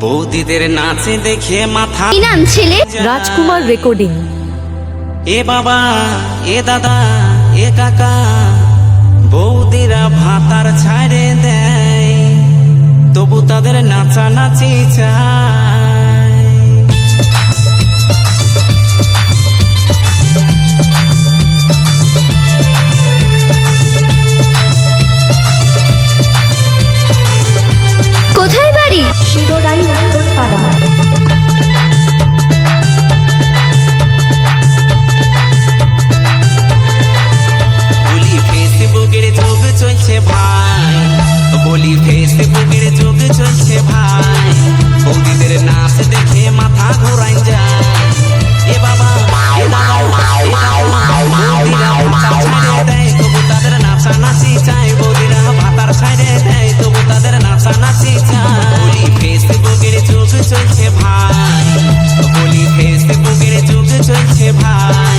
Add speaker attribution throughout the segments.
Speaker 1: বৌদিদের নাচে দেখে মাথা
Speaker 2: কি নাম ছেলে?
Speaker 3: রাজকুমার রেকর্ডিং।
Speaker 1: এ বাবা, এ দাদা, এ কাকা, বৌদিরা ভাতার ছাড়ে দেয়, তবু তাদের নাচানাচি চায়।
Speaker 2: কোথায় বাড়ি?
Speaker 3: শিরোডাই উত্তরপাড়া।
Speaker 1: বলি ফেসবুকের যুগ চলছে ভাই, বলি ফেসবুকের যুগ চলছে ভাই, বৌদিদের নাচ দেখে মাথা ঘোরাই যায়। এ বাবা, এ দাদা, এ কাকা, বৌদিরা ভাতার ছাড়ে দেয়, তবু তাদের নাচানাচি চায়। বৌদিরা ভাতার ছাড়ে দেয়, তবু তাদের নাচানাচি চায়। বলি ফেসবুকের যুগ চলছে ভাই, বলি ফেসবুকের যুগ চলছে ভাই,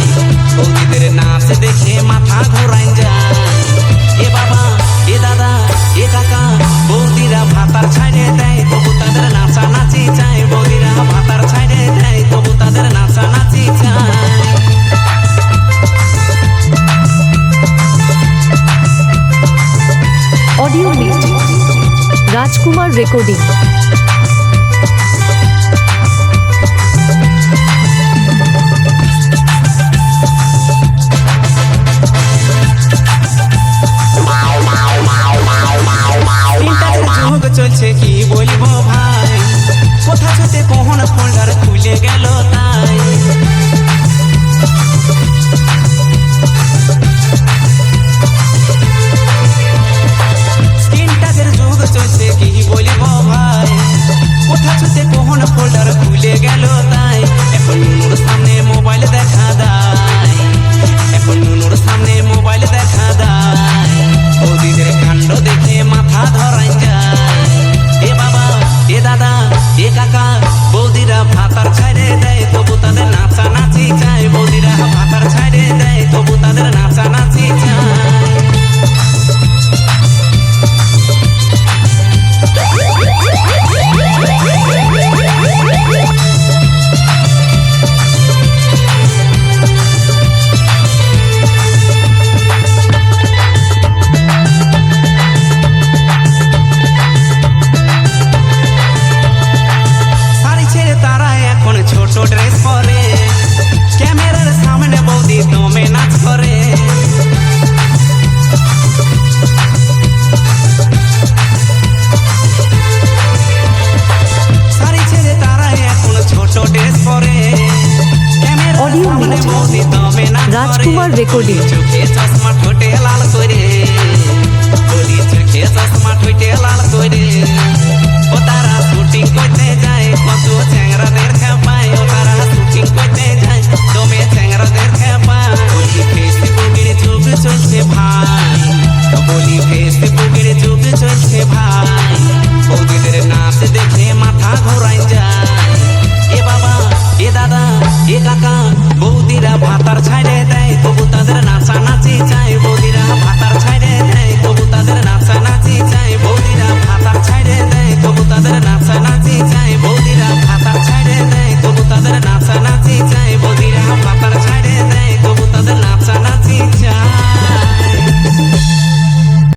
Speaker 1: বৌদিদের নাচ দেখে মাথা ঘোরাই যায়। এ বাবা, এ দাদা, এ কাকা, বৌদিরা ভাতার ছাড়ে দেয়, তবু তাদের নাচানাচি চায়। বৌদিরা ভাতার ছাড়ে দেয়, তবু তাদের নাচানাচি চায়।
Speaker 3: অডিও মিট রাজকুমার রেকর্ডিং।
Speaker 1: যুগ চলছে কি বলবো ভাই, কোথা ছুতে কখন ফোল্ডার খুলে গেল তাই। স্ক্রিন টাচের যুগ চলছে কি বলবো ভাই, কোথা ছুতে কখন ফোল্ডার খুলে গেল তাই। এখন নুনুর সামনে মোবাইল দেখা দেয়, এখন নুনুর সামনে মোবাইল দেখা দেয়, বৌদিদের কাণ্ড দেখে মাথা ধরাই যায়। এ বাবা, এ দাদা, এ কাকা, বৌদিরা ভাতার ছাড়ে দেয়, তবু তাদের নাচানাচি চায়। বৌদিরা ভাতার ছাড়ে দেয়, তবু তাদের নাচানাচি চায়। শাড়ি ছেড়ে তারা এখন ছোট ড্রেস পরে, ক্যামেরার সামনে বৌদি দমে নাচ করে। শাড়ি ছেড়ে তারা এখন ছোট ড্রেস পরে, ক্যামেরার
Speaker 3: Audio
Speaker 1: সামনে
Speaker 3: Meet
Speaker 1: বৌদি দমে নাচ করে।
Speaker 3: রাজকুমার রেকর্ডিং।
Speaker 1: চোখে চশমা ঠোঁটে লাল করে, বলি চোখে চশমা ঠোঁটে লাল করে।